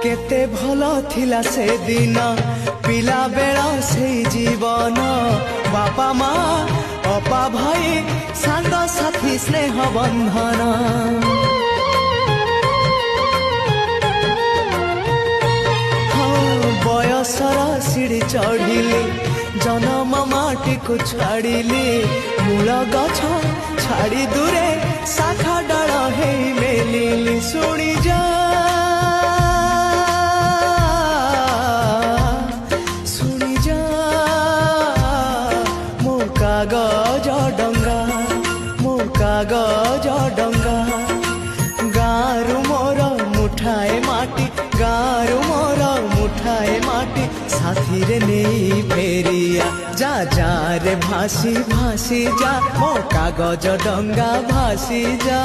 केते भलो थिला से दिन पिला बेला से जीवन बापा माँ अपा भाई सांग साथी स्नेह बंधन बयसर सीढ़ी चढ़िली जन्म माटी को छाड़िली मूल गछ छाड़ी दूरे शाखा डाल हे मेलिली शुणी जा शुणी जा मो कागज डंगा मो कागज डंगा गारु मोर मुठाए माटी गारु मोर मुठाए माटी साथी रे नहीं फेरिया जा जा रे भासी भासी जा मो कागज डंगा भासी जा।